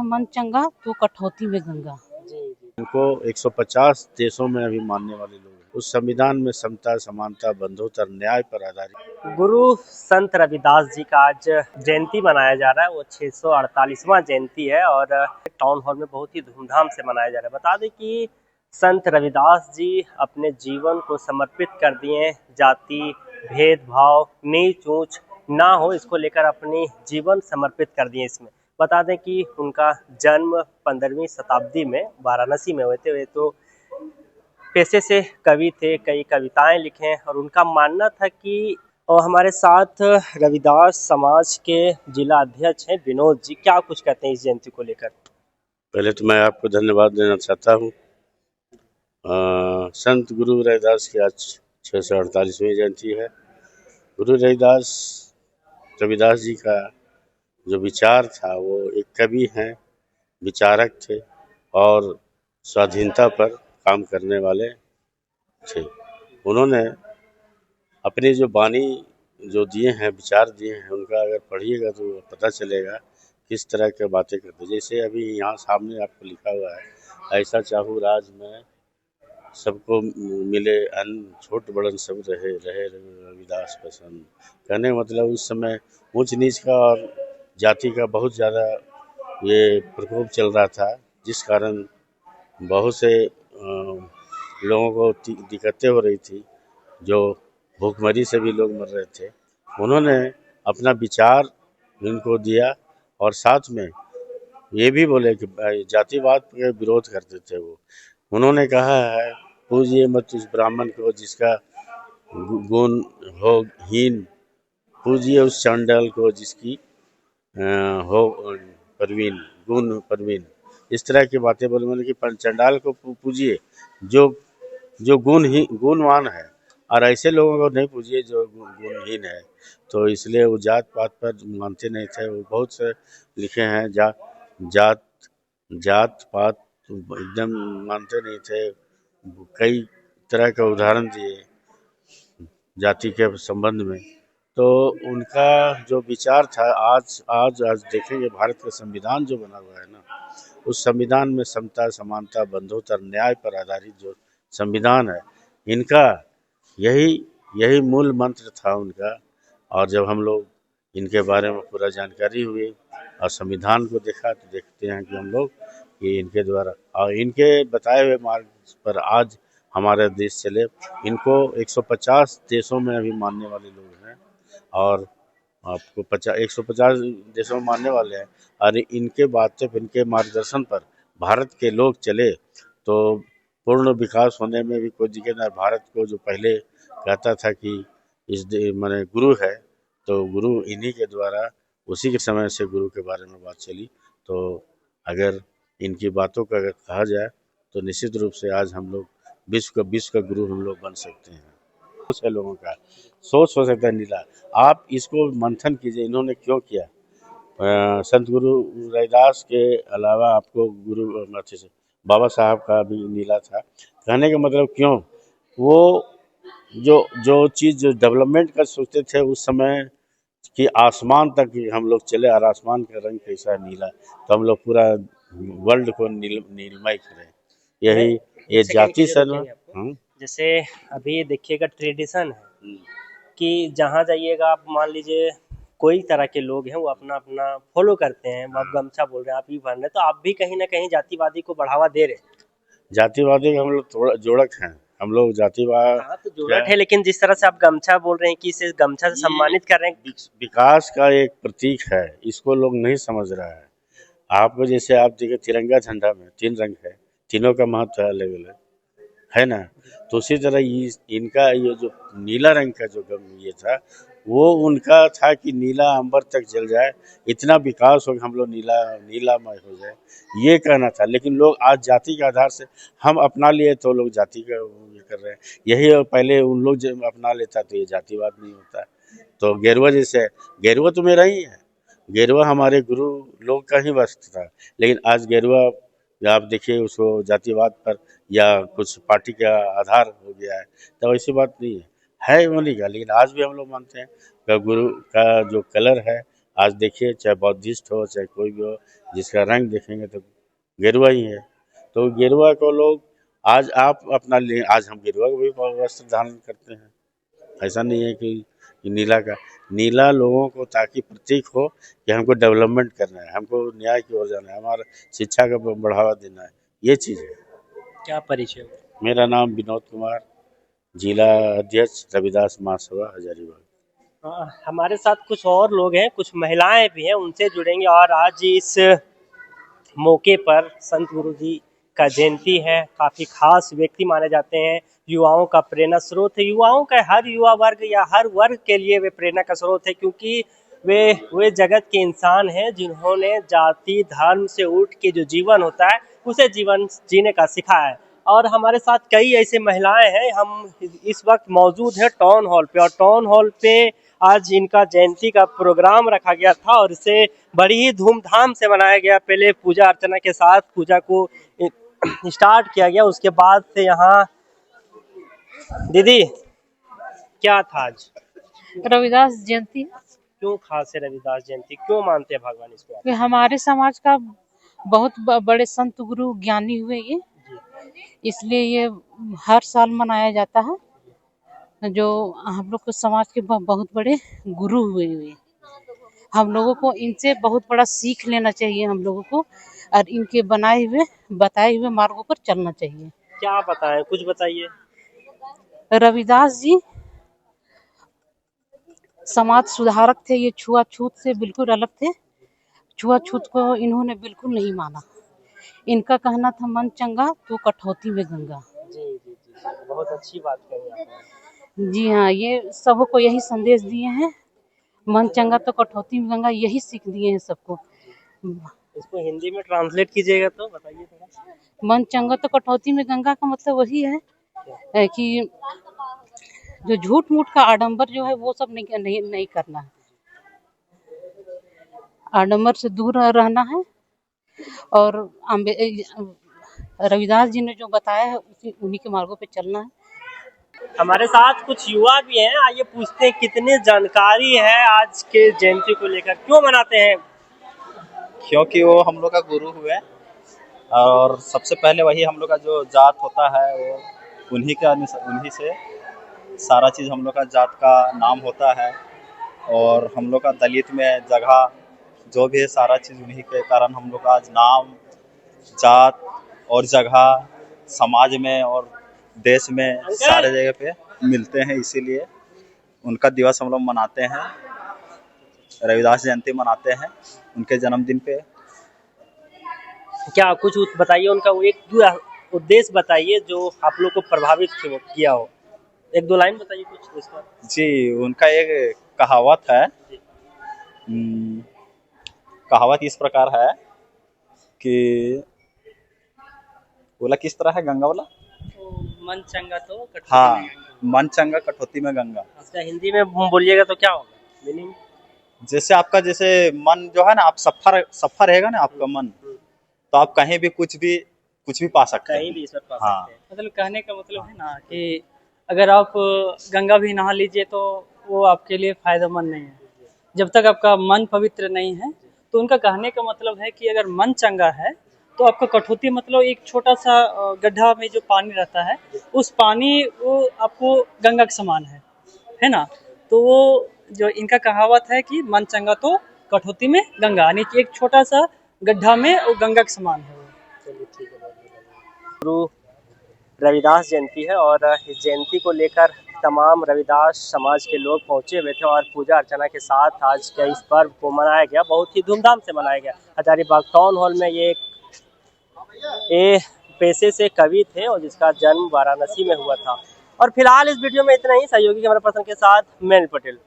मन चंगा तो कठौती में गंगा। इनको 150 देशों में अभी मानने वाले लोग हैं। उस संविधान में समता, समानता, बंधुत्व और न्याय पर आधारित। गुरु संत रविदास जी का आज जयंती मनाया जा रहा है। वो 648वां जयंती है और टाउन हॉल में बहुत ही धूमधाम से मनाया जा रहा है। बता दें कि संत रविदास जी अपने जीवन को समर्पित कर दिए, जाति भेदभाव नीच ऊंच ना हो इसको लेकर अपनी जीवन समर्पित कर दिए इसमें। बता दें कि उनका जन्म 15वीं शताब्दी में वाराणसी में हुए थे। वे तो पेशे से कवि थे, कई कविताएं लिखे और उनका मानना था कि और हमारे साथ रविदास समाज के जिला अध्यक्ष हैं विनोद जी। क्या कुछ कहते हैं इस जयंती को लेकर? पहले तो मैं आपको धन्यवाद देना चाहता हूँ। संत गुरु रविदास की आज 648वीं जयंती है। गुरु रविदास जी का जो विचार था वो एक कवि हैं, विचारक थे और स्वाधीनता पर काम करने वाले थे। उन्होंने अपनी जो वाणी जो दिए हैं, विचार दिए हैं, उनका अगर पढ़िएगा तो पता चलेगा किस तरह के बातें करते। जैसे अभी यहाँ सामने आपको लिखा हुआ है, ऐसा चाहूँ राज में सबको मिले अन्न, छोट बड़न सब रहे रहे रविदास पसंद। कहने का मतलब उस समय ऊंच नीच का और जाति का बहुत ज़्यादा ये प्रकोप चल रहा था, जिस कारण बहुत से लोगों को दिक्कतें हो रही थी, जो भूखमरी से भी लोग मर रहे थे। उन्होंने अपना विचार इनको दिया और साथ में ये भी बोले कि जातिवाद के विरोध करते थे वो। उन्होंने कहा है, पूजिए मत उस ब्राह्मण को जिसका गुण हो हीन, पूजिए उस चांडाल को जिसकी हो परवीन, गुण परवीन। इस तरह की बातें बोले। मतलब कि चंडाल को पूजिए जो जो गुणवान है, और ऐसे लोगों को नहीं पूजिए जो गुणहीन है। तो इसलिए वो जात पात पर मानते नहीं थे। वो बहुत से लिखे हैं, जात पात एकदम मानते नहीं थे। कई तरह का उदाहरण दिए जाति के संबंध में। तो उनका जो विचार था, आज देखेंगे भारत का संविधान जो बना हुआ है ना, उस संविधान में समता, समानता, बंधुत्व और न्याय पर आधारित जो संविधान है, इनका यही मूल मंत्र था उनका। और जब हम लोग इनके बारे में पूरा जानकारी हुई और संविधान को देखा तो देखते हैं कि हम लोग कि इनके द्वारा और इनके बताए हुए मार्ग पर आज हमारा देश चले। इनको 150 देशों में अभी मानने वाले लोग हैं और आपको 150 देशों में मानने वाले हैं। और इनके बातें, इनके मार्गदर्शन पर भारत के लोग चले तो पूर्ण विकास होने में भी कोई दिक्कत नहीं। भारत को जो पहले कहता था कि माने गुरु है, तो गुरु इन्हीं के द्वारा उसी के समय से गुरु के बारे में बात चली। तो अगर इनकी बातों का अगर कहा जाए तो निश्चित रूप से आज हम लोग विश्व का गुरु हम लोग बन सकते हैं। बहुत से लोगों का सोच हो सकता है नीला। आप इसको मंथन कीजिए, इन्होंने क्यों किया। संत गुरु रविदास के अलावा आपको गुरु बाबा साहब का भी नीला था। कहने का मतलब क्यों, वो जो चीज़ जो डेवलपमेंट का सोचते थे उस समय कि आसमान तक हम लोग चले और आसमान का रंग कैसा है, नीला, तो हम लोग पूरा वर्ल्ड को नीलमय करें। यही ये जाति सर्व। जैसे अभी देखिएगा ट्रेडिशन है कि जहाँ जाइएगा आप मान लीजिए कोई तरह के लोग हैं वो अपना अपना फॉलो करते हैं। आप गमछा बोल रहे हैं, आप ये पहन रहे हैं, तो आप भी कहीं ना कहीं जातिवादी को बढ़ावा दे रहे हैं। जातिवादी हम लोग थोड़ा जोड़क हैं, हम लोग जातिवाद। हाँ तो जोड़क है, लेकिन जिस तरह से आप गमछा बोल रहे हैं कि इसे गमछा से सम्मानित कर रहे हैं, विकास का एक प्रतीक है, इसको लोग नहीं समझ रहा है। आपको जैसे आप देखिए तिरंगा झंडा में 3 रंग है, तीनों का महत्व है अलग अलग, है ना। तो उसी तरह इनका ये जो नीला रंग का जो ये था, वो उनका था कि नीला अंबर तक जल जाए, इतना विकास हो कि हम लोग नीलामय हो जाए, ये कहना था। लेकिन लोग आज जाति के आधार से हम अपना लिए तो लोग जाति का ये कर रहे हैं। यही पहले उन लोग जब अपना लेता तो ये जातिवाद नहीं होता। तो गेरुआ जैसे, गेरुआ तो मेरा ही है, गेरुआ हमारे गुरु लोग का ही वस्त्र था। लेकिन आज गेरुआ आप देखिए उसको जातिवाद पर या कुछ पार्टी का आधार हो गया है, तो ऐसी बात नहीं है, है उन्हीं का। लेकिन आज भी हम लोग मानते हैं कि गुरु का जो कलर है आज देखिए, चाहे बौद्धिस्ट हो चाहे कोई भी हो, जिसका रंग देखेंगे तो गेरुआ ही है। तो गेरुआ को लोग आज आप अपना ले, आज हम गेरुआ को भी वस्त्र धारण करते हैं। ऐसा नहीं है कि नीला का, नीला लोगों को ताकि प्रतीक हो कि हमको डेवलपमेंट करना है, हमको न्याय की ओर जाना है, हमारा शिक्षा का बढ़ावा देना है, ये चीज़ है। क्या परिचय हो? मेरा नाम विनोद कुमार, जिला अध्यक्ष रविदास महासभा हजारीबाग। हमारे साथ कुछ और लोग हैं, कुछ महिलाएं भी हैं, उनसे जुड़ेंगे। और आज इस मौके पर संत गुरु जी का जयंती है, काफ़ी खास व्यक्ति माने जाते हैं, युवाओं का प्रेरणा स्रोत है। युवाओं का हर युवा वर्ग या हर वर्ग के लिए वे प्रेरणा का स्रोत है, क्योंकि वे जगत के इंसान हैं जिन्होंने जाति धर्म से उठ के जो जीवन होता है उसे जीवन जीने का सिखाया है। और हमारे साथ कई ऐसे महिलाएं हैं। हम इस वक्त मौजूद हैं टाउन हॉल पे, और टाउन हॉल पे आज इनका जयंती का प्रोग्राम रखा गया था और इसे बड़ी ही धूमधाम से मनाया गया। पहले पूजा अर्चना के साथ पूजा को स्टार्ट किया गया, उसके बाद से यहाँ दीदी क्या था आज? रविदास जयंती क्यों खास है रविदास जयंती? क्यों मानते हैं भगवान इसको? ये हमारे समाज का बहुत बड़े संत गुरु ज्ञानी हुए ये, इसलिए ये हर साल मनाया जाता है। जो हम लोग को समाज के बहुत बड़े गुरु हुए हुए, हम लोगों को इनसे बहुत बड़ा सीख लेना चाहिए हम लोगों को, और इनके बताए हुए मार्गों पर चलना चाहिए। क्या बताएं, कुछ बताइए। रविदास जी समाज सुधारक थे। ये छुआछूत से बिल्कुल अलग थे। छुआछूत को इन्होंने बिल्कुल नहीं माना। इनका कहना था मन चंगा तो कठौती में गंगा। जी जी जी, बहुत अच्छी बात कही आपने। जी हाँ, ये सबको यही संदेश दिए हैं, मन चंगा तो कठौती में गंगा, यही सीख दिए हैं सबको। इसको हिंदी में ट्रांसलेट कीजिएगा तो बताइए थोड़ा। मन चंगा तो कठौती में गंगा का मतलब वही है कि जो झूठ मूठ का आडंबर जो है वो सब नहीं करना है, आडंबर से दूर रहना है। और रविदास जी ने जो बताया है उन्हीं के मार्गों पे चलना है। हमारे साथ कुछ युवा भी हैं, आइए पूछते हैं कितनी जानकारी है आज के जयंती को लेकर, क्यों मनाते हैं? क्योंकि वो हम लोग का गुरु हुए, और सबसे पहले वही हम लोग का जो जात होता है वो उन्हीं से सारा चीज़ हम लोग का जात का नाम होता है। और हम लोग का दलित में जगह जो भी है सारा चीज़ उन्हीं के कारण हम लोग का आज नाम जात और जगह समाज में और देश में सारे जगह पे मिलते हैं। इसीलिए उनका दिवस हम लोग मनाते हैं, रविदास जयंती मनाते हैं उनके जन्मदिन पे। क्या कुछ बताइए, उनका वो एक उद्देश्य बताइए जो आप लोग को प्रभावित किया हो, एक दो लाइन बताइए कुछ इसका। जी, उनका एक कहावत है, कहावत इस प्रकार है कि बोला किस तरह है गंगा वाला, मन चंगा तो कठौती हाँ, में गंगा। मन चंगा कठौती में गंगा। अच्छा, हिंदी में बोलिएगा तो क्या होगा मीनिंग? जैसे आपका जैसे मन जो है ना, आप सफर रहेगा ना आपका मन, तो आप कहीं भी कुछ भी पा सकते हैं, कहीं भी ईश्वर पा हाँ। सकते हैं। मतलब कहने का मतलब है ना कि अगर आप गंगा भी नहा लीजिए तो वो आपके लिए फायदेमंद नहीं है, जब तक आपका मन पवित्र नहीं है। तो उनका कहने का मतलब है कि अगर मन चंगा है तो आपका कठौती मतलब एक छोटा सा गड्ढा में जो पानी रहता है, उस पानी वो आपको गंगा के समान है ना। तो वो जो इनका कहावत है कि मन चंगा तो कठौती में गंगा, यानी कि एक छोटा सा गड्ढा में वो गंगा के समान है। चलिए ठीक है। गुरु रविदास जयंती है और इस जयंती को लेकर तमाम रविदास समाज के लोग पहुंचे हुए थे और पूजा अर्चना के साथ आज के इस पर्व को मनाया गया, बहुत ही धूमधाम से मनाया गया। हजारीबाग टाउन हॉल में ये पेशे से कवि थे और जिसका जन्म वाराणसी में हुआ था। और फिलहाल इस वीडियो में इतना ही। सहयोगी कैमरा पर्सन के साथ मैं पटेल।